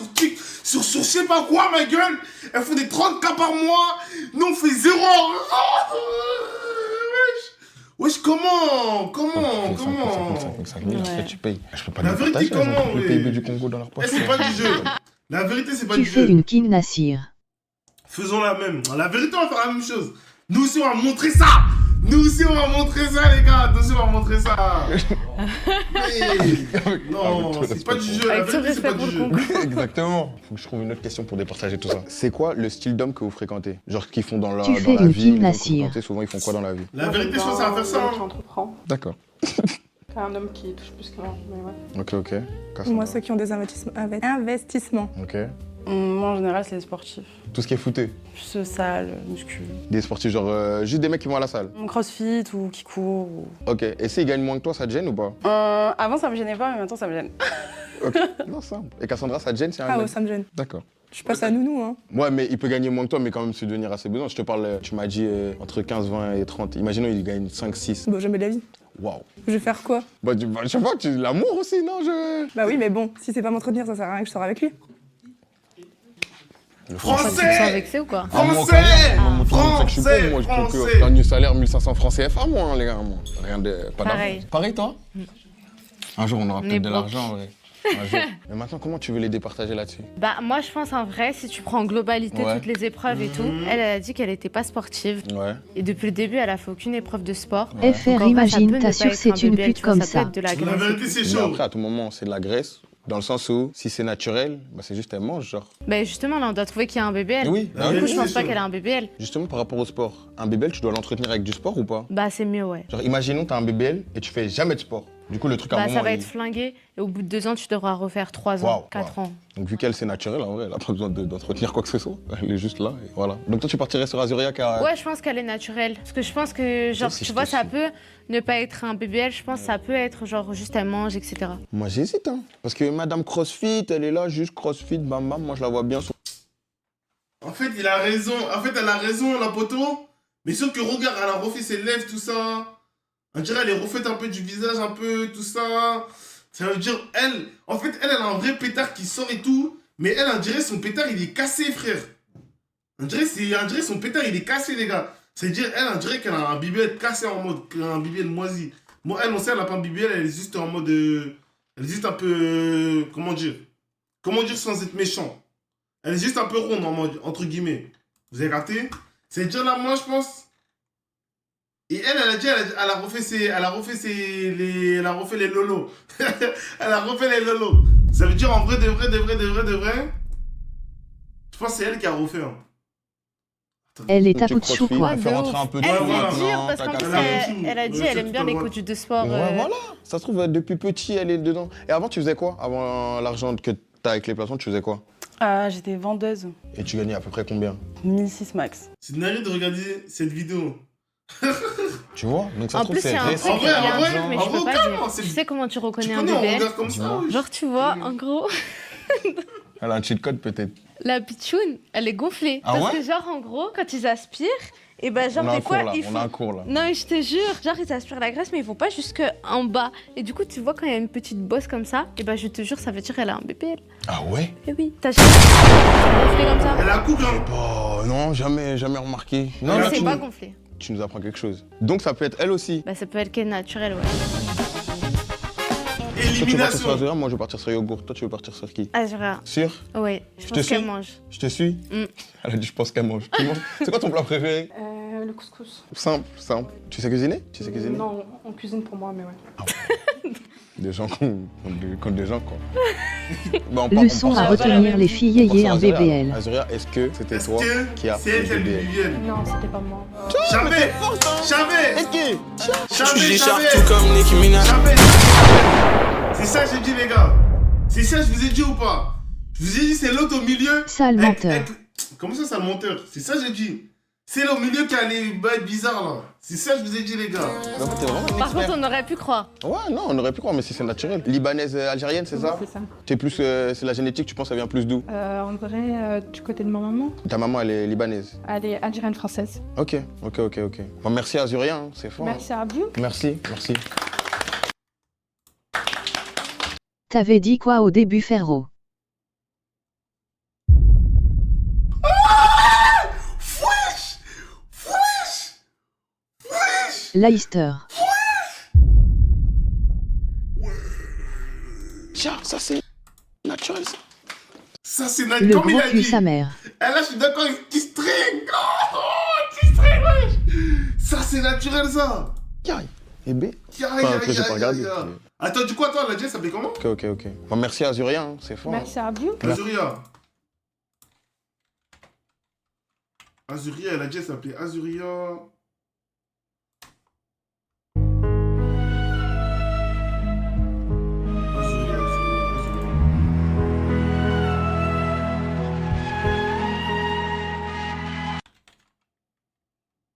sur je sais pas quoi, ma gueule. Elles font des 30 cas par mois. Nous, on fait 0. Wesh, comment 5 000, après tu payes. Je peux pas La les vérité, partager, elles ont comment, tout le ouais. PIB du Congo dans leur poche. C'est pas du jeu. La vérité, c'est pas Tu du fais jeu. une king Nassir. Faisons la même. La vérité, on va faire la même chose. Nous aussi, on va montrer ça. Nous aussi, on va montrer ça, les gars. Nous aussi, on va montrer ça. Non, Avec tout c'est pas du jeu. La Avec tout vérité, c'est pas respect du pour le jeu. Exactement. Faut que je trouve une autre question pour départager tout ça. C'est quoi le style d'homme que vous fréquentez? Genre ce qu'ils font dans la, Tu dans fais la une vie, king les hommes que vous Nassir. fréquentez, souvent ils font quoi dans la vie? La vérité, je pense que ça va faire ça. Qui hein. entreprend. D'accord. C'est un homme qui touche plus que moi, mais ouais. Ok. Cassandra. Moi, ceux qui ont des investissements. Ok. Moi, en général, c'est les sportifs. Tout ce qui est footé. Plus salle, muscu. Des sportifs, genre juste des mecs qui vont à la salle. Crossfit ou qui court. Ok. Et s'ils gagnent moins que toi, ça te gêne ou pas? Avant, ça me gênait pas, mais maintenant, ça me gêne. Ok. Non, simple. Et Cassandra, ça te gêne, c'est un Ah gêne? ouais, ça me gêne. D'accord. Je passe à nounou, hein. Ouais, mais il peut gagner moins que toi, mais quand même subvenir à ses besoins. Je te parle, tu m'as dit entre 15, 20 et 30. Imaginons, il gagne 5, 6. Bon, jamais de la vie. Waouh. Je vais faire quoi? Bah, je sais pas, l'amour aussi, non? Bah oui, mais bon, si c'est pas m'entretenir, ça sert à rien que je sors avec lui. Tu te Français. sens vexé ou quoi? Ah, moi, Français. quand même, moi, tout le monde sait que je suis Français. pauvre, moi, je prends Français. que dernier salaire 1500 francs CFA, moi, hein, les gars, moi. Rien de... Pas Pareil. d'argent. Pareil, toi? Un jour, on aura On est peut-être de broke. l'argent, ouais. Un jour. Mais maintenant, comment tu veux les départager là-dessus? Bah, moi, je pense en vrai, si tu prends en globalité Ouais. toutes les épreuves et tout, elle a dit qu'elle était pas sportive. Ouais. Et depuis le début, elle a fait aucune épreuve de sport. Ouais. Donc, FR, en vrai, ça imagine, peut ne t'as pas sûr être un c'est une BBL, pute tu vois, comme ça ça. peut être de la La graisse. vérité, c'est Mais chaud. après, à tout moment, c'est de la graisse, dans le sens où, si c'est naturel, bah, c'est juste elle mange, genre. Bah, justement, là, on doit trouver qu'il y a un BBL. Oui, La bah Du oui. coup, je pense c'est pas chaud. qu'elle a un BBL. Justement, par rapport au sport, un BBL, tu dois l'entretenir avec du sport ou pas? Bah, c'est mieux, ouais. Genre, imaginons, t'as un BBL et tu fais jamais de sport. Du coup, le truc à un Bah, moment. ça va il- être flingué. Et au bout de 2 ans, tu devras refaire 3 ans, Waouh, 4 ans. Donc, vu qu'elle, c'est naturel, en vrai, elle a pas besoin d'entretenir quoi que ce soit. Elle est juste là, et voilà. Donc, toi, tu partirais sur Azuria car. Ouais, je pense qu'elle est naturelle. Parce que je pense que, genre, Si tu je vois, te ça suis. peut ne pas être un BBL. Je pense que ça peut être, genre, juste elle mange, etc. Moi, j'hésite, hein. Parce que Madame CrossFit, elle est là, juste CrossFit, bam bam. Moi, je la vois bien sur. En fait, il a raison. En fait, elle a raison, la poteau. Mais sauf que regarde, elle a refait ses lèvres, tout ça. On dirait elle est refaite un peu du visage, un peu, tout ça. Ça veut dire, en fait, elle a un vrai pétard qui sort et tout. Mais elle, on dirait son pétard, il est cassé, frère. On dirait son pétard, il est cassé, les gars. C'est-à-dire, elle, on dirait qu'elle a un BBL cassé en mode, un BBL moisi. Moi, elle, on sait, elle a pas un BBL, elle est juste en mode, elle est juste un peu, comment dire. comment dire sans être méchant. Elle est juste un peu ronde, en mode, entre guillemets. Vous avez raté? C'est déjà là, moi, je pense. Et elle a dit, elle a refait les lolos. Elle a refait les lolos. Ça veut dire en vrai, de vrai. Je pense que c'est elle qui a refait. Hein. Elle est à Tu bout de crois chou, que quoi. elle fait rentrer un peu de Elle chou c'est voilà. dur maintenant, parce qu'en tac, plus, tac, tac. elle a dit elle aime bien les coachs de sport. Ouais, voilà. Ça se trouve, depuis petit, elle est dedans. Et avant, tu faisais quoi? Avant l'argent que t'as avec les placements, tu faisais quoi? J'étais vendeuse. Et tu gagnais à peu près combien? 1006 max. C'est dingue de regarder cette vidéo. Tu vois? Donc ça se En trouve, plus, c'est il y a un récent. truc, il y a un En vrai, truc, mais en je peux vrai, pas carrément, dire. c'est- Tu sais comment tu reconnais Tu un connais, on bébé? regarde comme ça, oui. Genre, tu vois, en gros, Elle a un cheat code peut-être. la pitchoune, elle est gonflée. Ah Parce ouais que genre, en gros, quand ils aspirent, et ben genre On a un des cours fois, là, ils on font... a un cours là. Non mais je te jure, genre ils aspirent la graisse mais ils vont pas jusque en bas. Et du coup tu vois quand il y a une petite bosse comme ça, et ben je te jure ça veut dire qu'elle a un bébé elle. Ah ouais? Eh oui, t'as jamais gonflé comme ça? Elle a coupe, hein. Oh non, jamais remarqué. Non, Elle là, a C'est tu, pas gonflé. tu nous apprends quelque chose. Donc ça peut être elle aussi. Bah ça peut être qu'elle naturelle, ouais. Toi, tu veux partir sur Élimination. Azura, moi je veux partir sur Yogourt. Toi, tu veux partir sur qui? Azura, Sûr? ouais, je te pense qu'elle suis. mange. Je te suis? Mm. Elle a dit je pense qu'elle mange. Tu manges. C'est quoi ton plat préféré? Le couscous. Simple. Tu sais cuisiner? Tu sais cuisiner? Non, on cuisine pour moi, mais ouais. Des gens contre des gens quoi. Bah, Leçon à retenir les filles ayez un BBL. Azuria, est-ce que c'était Est-ce toi que qui a c'est elle qui a le BBL? BBL? Non, c'était pas moi. Jamais. C'est ça que j'ai dit les gars. C'est ça que je vous ai dit ou pas? Je vous ai dit c'est l'autre au milieu. Sale menteur. Comment ça, sale menteur? C'est ça que j'ai dit. C'est là au milieu qui a les bails bizarres là. C'est ça que je vous ai dit les gars. Mais en fait, t'es vraiment un Par expert. contre on aurait pu croire. Ouais, non, on aurait pu croire, mais si c'est naturel. Libanaise, algérienne, c'est ça? C'est ça. T'es plus, c'est la génétique, tu penses, ça vient plus d'où? En vrai, du côté de ma maman, Ta maman, elle est libanaise. elle est algérienne française. Ok. Bon, merci Azurien, hein, c'est fort. Merci à vous. Merci. T'avais dit quoi au début, Ferro? Leicester. Tiens, ça c'est naturel ça. Ça c'est Le naturel. Comme il gros a cul dit. sa mère. Et là je suis d'accord avec T-String. Oh, T-String, wesh. Ça c'est naturel ça. Aïe. Et B. Aïe, Après, j'ai pas regardé. Attends, du coup, attends, la Jess s'appelait comment? Ok. Bon, merci Azurien, hein, c'est fort. Merci à vous. Azuria. Azuria, la Jess s'appelait Azuria.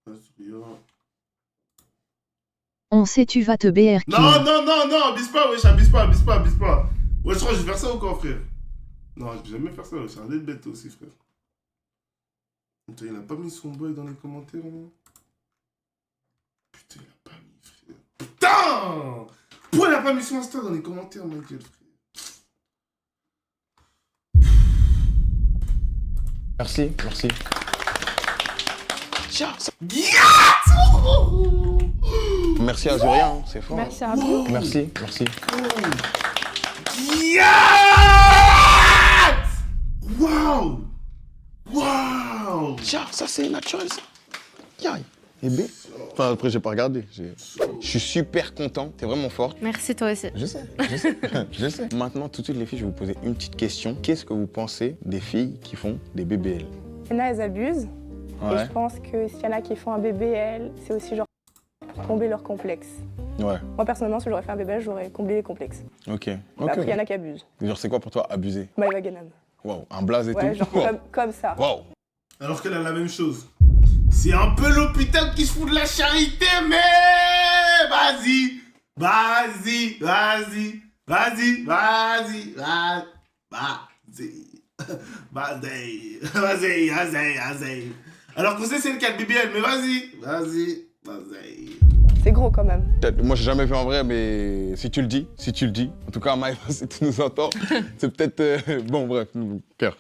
Azuria. On sait tu vas te BR qui. Non, abuse pas, wesh, abuse pas. Ouais, je crois que je vais faire ça ou quoi, frère? Non, je vais jamais faire ça, wesh, c'est un d'être bête aussi, frère. Putain, il a pas mis son boy dans les commentaires, non? Putain, il a pas mis, frère. Putain! Pourquoi il a pas mis son Insta dans les commentaires, Michael, frère? Merci. Tiens, ça... Merci Azurien, hein, c'est fort. Merci à vous. Merci. Waouh! Tiens, ça c'est naturel ça. Aïe. Et B. Enfin, après, j'ai pas regardé. Je suis super content. T'es vraiment forte. Merci toi aussi. Je sais. Maintenant, tout de suite, les filles, je vais vous poser une petite question. Qu'est-ce que vous pensez des filles qui font des BBL? Il y en a, elles abusent. Et Ouais. je pense que s'il y en a qui font un BBL, c'est aussi genre pour combler leurs complexes. Ouais. Moi, personnellement, si j'aurais fait un BBL, j'aurais comblé les complexes. Ok. Après, il y en a qui abusent. Genre, c'est quoi pour toi abuser? Maëva Ganam. Waouh, un blaze et Ouais, tout. genre comme ça. Waouh. Alors qu'elle a la même chose. C'est un peu l'hôpital qui se fout de la charité, mais vas-y. Alors qu'on sait c'est elle qui a le BBL, mais vas-y. C'est gros quand même. Moi, j'ai jamais vu en vrai, mais si tu le dis. En tout cas, Maëva, si tu nous entends, c'est peut-être... Bon, bref, cœur.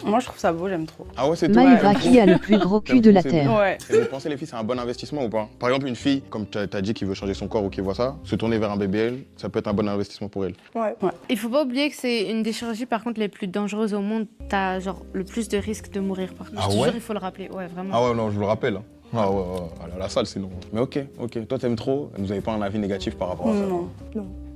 Moi, je trouve ça beau, j'aime trop. Ah ouais, c'est tout. Maëva qui a le plus gros cul de la Terre. Ouais. Et vous pensez, les filles, c'est un bon investissement ou pas? Par exemple, une fille, comme tu as dit, qui veut changer son corps ou qui voit ça, se tourner vers un BBL, ça peut être un bon investissement pour elle. Ouais. Il faut pas oublier que c'est une des chirurgies par contre les plus dangereuses au monde. T'as genre le plus de risques de mourir par contre. Ah Je te ouais jure, il faut le rappeler. Ouais, vraiment. Ah ouais, non, je le rappelle. Hein. Ah ouais, à la salle sinon. Mais ok. Toi, t'aimes trop, vous avez pas un avis négatif par rapport à ça? Non.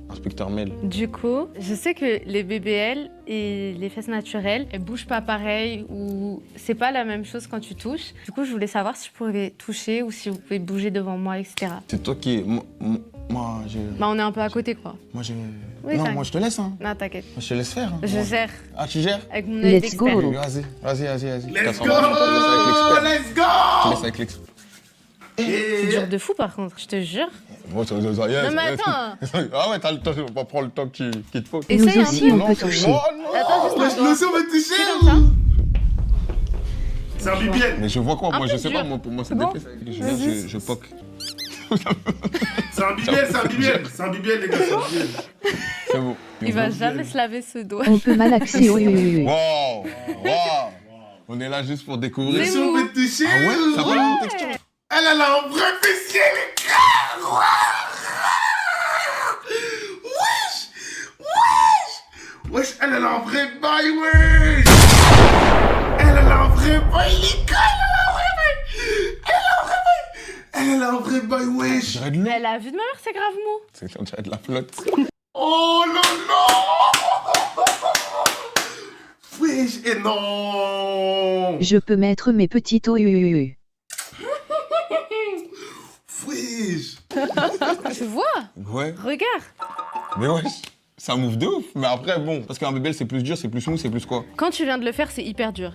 Inspecteur Mel. Du coup, je sais que les BBL et les fesses naturelles, elles bougent pas pareil ou c'est pas la même chose quand tu touches. Du coup, je voulais savoir si je pouvais toucher ou si vous pouvez bouger devant moi, etc. C'est toi qui. Moi, j'ai. Bah, on est un peu à côté, quoi. Moi, j'ai. Oui, non, t'inquiète. moi, je te laisse, hein. Non, t'inquiète. Moi, je te laisse faire. Hein. Je gère Ah, tu gères? avec mon œil Let's go. d'expert. Vas-y. Let's go! Cassandra, Let's je te go! laisse avec l'expert. C'est dur de fou, par contre, je te jure. Bon, ça, Non, mais attends. Ah ouais, t'as le temps, on va prendre le temps qu'il te faut. Nous Essaye un aussi, peu. on peut toucher. Attends, juste un doigt. Le son va te toucher! Fais comme ça. C'est un BBL! Mais je vois quoi? Un Moi, peu je sais dur. pas, moi, pour moi, c'est Bon. des fesses avec les Vas-y. cheveux. Je poque. C'est un BBL, les gars, c'est un BBL. C'est bon. Il va jamais se laver ce doigt. On peut malaxer, oui. Wow! On est là juste pour découvrir. Le son va te toucher! Ah ouais? Ça va la même texture? Elle a un vrai fessier, les gars! Wesh, elle a un vrai bail, wesh! Elle a un vrai bail, les gars! Elle a un vrai bail, On wesh! dirait de l'eau. Mais la vue de ma mère, c'est grave mou. On dirait de la flotte. Oh non, non! Wesh, et non! Je peux mettre mes petites OUUU. Wesh! Tu vois? Ouais. Regarde. Mais wesh, ça move de ouf. Mais après, bon, parce qu'un BBL, c'est plus dur, c'est plus smooth, c'est plus quoi? Quand tu viens de le faire, c'est hyper dur.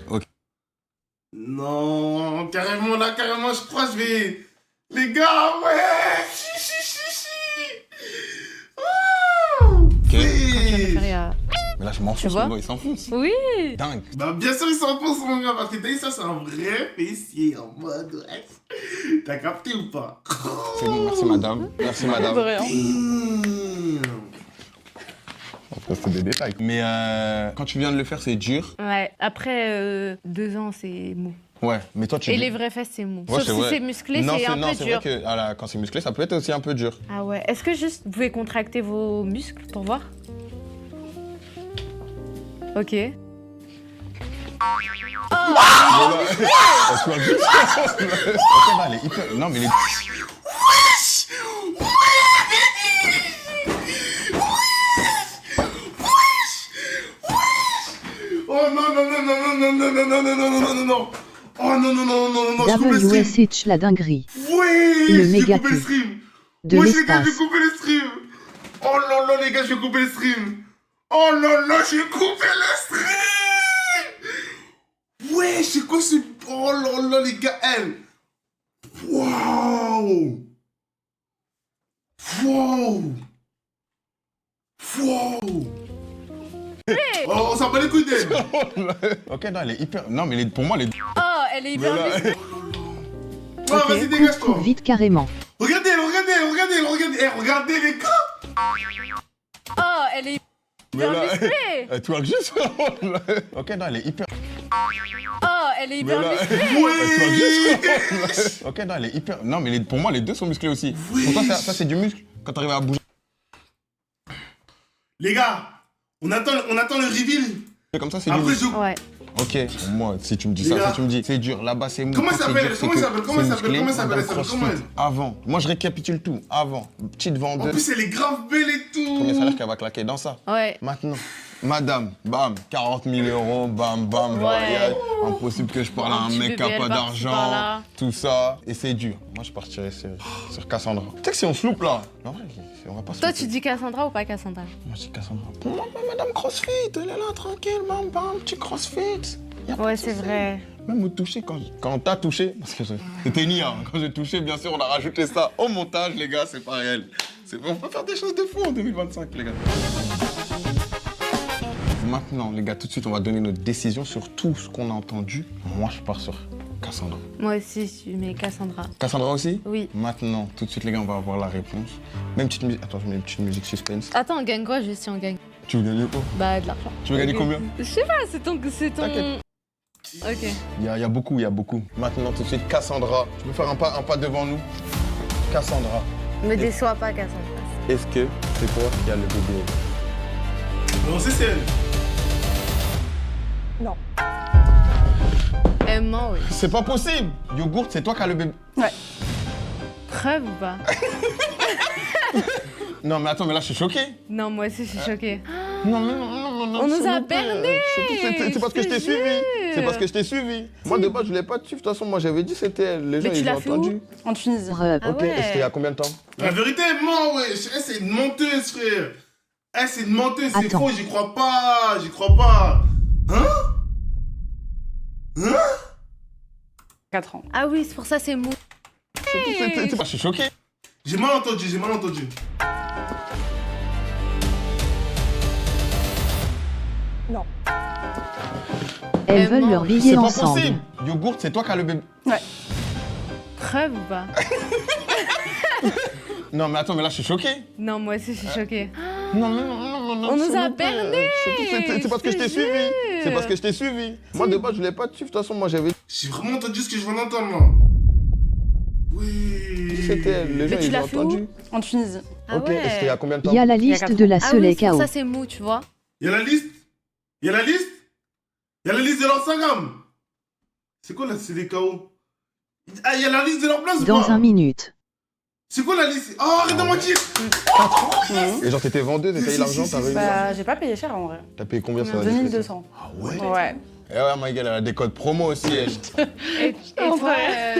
Non, carrément, là, carrément, je crois que je vais... Les gars, ouais! Chi. Oh, Ok. Quand tu viens de le wesh. faire, il y a... Mais là, je m'enfonce, vois? mon gars, il s'enfonce. Oui. Dingue. Bah, bien sûr, ils s'en pensent, mon gars, parce que t'as dit ça, c'est un vrai fessier en mode. Ouais. T'as capté ou pas? C'est bon, merci madame. Merci De madame. rien. Damn. Après, c'est des détails. Mais quand tu viens de le faire, c'est dur. Ouais. Après 2 ans, c'est mou. Ouais, mais toi, tu. Et les vraies fesses, c'est mou. Ouais, Sauf c'est si vrai. c'est musclé, Non, c'est un peu c'est dur. vrai que quand c'est musclé, ça peut être aussi un peu dur. Ah ouais. Est-ce que juste vous pouvez contracter vos muscles pour voir? Ok. Parce que juste. Ok, non, elle est hyper. Non, mais elle est. Oh non, non. Oh non, je coupe le stream. WSH la dinguerie. Oui, Le j'ai méga coupé le cul. stream. De Wesh, les gars, l'espace. j'ai coupé le stream. Oh là, les gars, j'ai coupé le stream. Oh là, j'ai coupé le stream. Ouais, c'est quoi ce... Oh là, les gars, elle. Waouh. Oh, on s'en bat les couilles d'elle. Ok, non, elle est hyper. Non, mais pour moi, elle est. Oh, elle est hyper Mais là- musclée. Ouais, vas-y, dégage-toi. Coupe vite carrément. Regardez, regardez les gars. Oh, elle est Mais hyper là- musclée. Elle twerk juste. Ok, non, elle est hyper. Oh, elle est hyper Mais là- musclée. Elle twerk Oui. juste. Ok, non, elle est hyper. Non, mais pour moi, les deux sont musclés aussi. Pour toi, ça, c'est du muscle quand t'arrives à bouger. Les gars, on attend le reveal. Comme ça, c'est du Après, muscle. je... Ouais. Ok, moi, si tu me dis Les ça, gars. si tu me dis c'est dur, là-bas c'est mou. Comment quand ça c'est s'appelle dur, c'est Comment que ça s'appelle Comment c'est ça s'appelle musclé, Comment ça s'appelle Madame Elle s'appelle CrossFit. comment elle Avant. Moi, je récapitule tout. Avant, petite En vendeuse. plus, elle est grave belle et Premier tout. salaire qu'elle va claquer dans ça. Ouais. Maintenant, madame, bam, 40 000 euros, bam, bam, voyage. Impossible que je parle à un petit mec qui a BBL pas par-ci, d'argent, par-là. tout ça. Et c'est dur. Moi, je partirais sur Cassandra. Tu sais que si on se loupe là, en vrai, on va pas se Toi, louper. tu dis Cassandra ou pas Cassandra? Moi, je dis Cassandra. Pour moi, madame CrossFit, elle est là, tranquille, bam, bam, petit CrossFit. Y a pas Ouais, de c'est souci. vrai. Même au toucher, quand t'as touché, parce que c'était Nia, hein. Quand j'ai touché, bien sûr, on a rajouté ça au montage, les gars, c'est pas réel. On peut faire des choses de fou en 2025, les gars. Maintenant, les gars, tout de suite, on va donner notre décision sur tout ce qu'on a entendu. Moi, je pars sur Cassandra. Moi aussi, je mets Cassandra. Cassandra aussi? Oui. Maintenant, tout de suite, les gars, on va avoir la réponse. Même petite musique. Attends, je mets une petite musique suspense. Attends, on gagne quoi juste si on gagne? Tu veux gagner quoi? Bah, de l'argent. Tu veux gagner combien? Je sais pas, c'est ton... T'inquiète. Ok. Il y a beaucoup, il y a beaucoup. Maintenant, tout de suite, Cassandra. Tu peux faire un pas devant nous? Cassandra. Me déçois pas, Cassandra. Est-ce que c'est toi qui as le bébé? Non, c'est elle. Non. Elle ment, oui. C'est pas possible! Yogourt, c'est toi qui as le bébé. Preuve ou pas? Non, mais attends, mais là, je suis choqué. Non, moi aussi, je suis choquée. Non, mais non. On nous s'il a vous plaît. bernés. C'est parce que je t'ai Je te suivi. jure. C'est parce que je t'ai suivi. Moi, de base, je l'ai pas suivi. De toute façon, moi, j'avais dit c'était elle. Les gens, Mais tu ils ont l'as fait entendu. En Tunisie. Preuve. Ah Ok, ouais. et c'était il y a combien de temps? La vérité, elle ment, wesh. Elle, c'est une menteuse, frère. Elle, c'est une menteuse, c'est Attends. faux, j'y crois pas. J'y crois pas. Hein? 4 ans. Ah oui, c'est pour ça c'est mou. Je suis choqué. J'ai mal entendu, j'ai mal entendu. Non. Elles Elle veulent ment. leur C'est billet pas ensemble. possible. Yogourt, c'est toi qui as le bébé. Preuve ou pas? Non, mais attends, mais là, je suis choqué. Non, moi aussi, je suis choquée. Non. On nous s'il a vous plaît. bernés. C'est parce que je t'ai Je te suivi. jure. C'est parce que je t'ai suivi. Moi, de base, je l'ai pas suivi. De toute façon, moi, j'avais dit J'ai vraiment entendu ce que je viens d'entendre, moi. Oui. c'était elle. Les gens, tu ils l'as ont fait entendu. En Tunisie. Ah Ok, ouais. et c'était il y a combien de temps? Il y a la Il y a liste 4 de la Ah oui, Soleil c'est pour KO. ça c'est mou, tu vois. Il y a la liste. Il y a la liste. Il y a la liste de leur Instagram. C'est quoi là? C'est des KO. Ah, il y a la liste de leur place ou Dans pas? 1 minute. C'est quoi la liste? Oh, arrête de mentir. Et genre, t'étais vendeuse et t'as eu l'argent, t'as réussi. Bah, j'ai pas payé cher en vrai. T'as payé combien sur la discrétion? 2200. Ah ouais? Ouais. Eh ouais, my girl, elle a des codes promo aussi, elle. Et toi,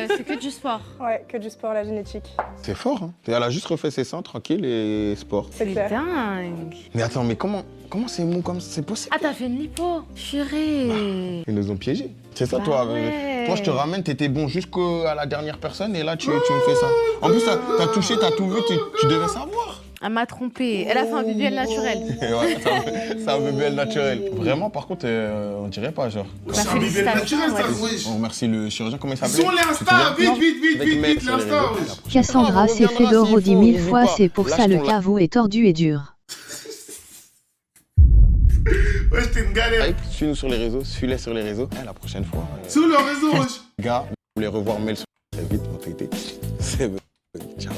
c'est que du sport. Ouais, que du sport, la génétique. C'est fort, hein. Elle a juste refait ses seins, tranquille, et sport. C'est C'est clair. dingue. Mais attends, mais comment c'est mou comme ça? C'est possible? Ah, t'as fait une lipo. Purée. Ils nous ont piégés. C'est ça, Bah toi. ouais. Toi, je te ramène, t'étais bon jusqu'à la dernière personne, et là, tu me fais ça. En plus, t'as touché, t'as tout vu, tu devais savoir. Elle m'a trompée. Elle a fait un BBL naturel. Ouais, c'est un BBL naturel. Vraiment, par contre, on dirait pas, genre. C'est un bébé naturel, ça, ouais. wesh. On remercie le chirurgien, comment il s'appelait? Sur l'Insta, vite, Avec Mel vite, sur les l'Insta, réseaux. wesh. Cassandra s'est fait d'oro 10 000 fois, c'est pour ça le caveau est tordu et dur. Ouais, c'était une galère. Like, suis-nous sur les réseaux, suis-les sur les réseaux. La prochaine fois, Sur le réseau, wesh. gars, vous voulez revoir Mel sur très vite, mon tété. C'est bon. Ciao.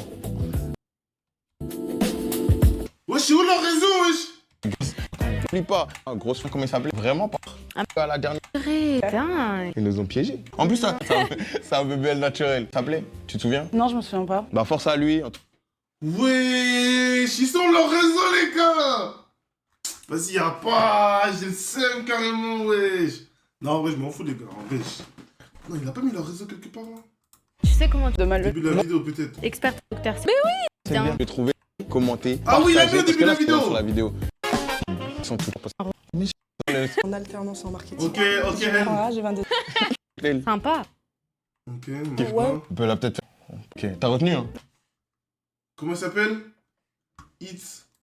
Wesh, c'est où leur réseau, wesh? N'oublie pas, un gros soin, comment il s'appelait? Vraiment pas. À la dernière, Purée. Dingue. ils nous ont piégés. En plus, c'est un BBL naturel. Ça s'appelait? Tu te souviens? Non, je me souviens pas. Bah, force à lui. Wesh, ils sont leur réseau, les gars. Vas-y, y'a pas, j'ai le seum carrément, wesh. Non, en vrai, je m'en fous, les gars, en vrai. Non, il a pas mis leur réseau quelque part, là. Tu sais comment tu De mal. Début de la vidéo, peut-être. expert docteur. Mais oui. C'est bien de trouver, commenter. Ah oui, il a partager, mis au parce début que de là, la c'est vidéo. sur la vidéo. Ils sont toujours pas. En alternance en marketing. Ok, elle. Ah, j'ai 22. Sympa. Ok, Ouais. On peut la peut-être faire. Ok, t'as retenu, hein? Comment elle s'appelle? It's.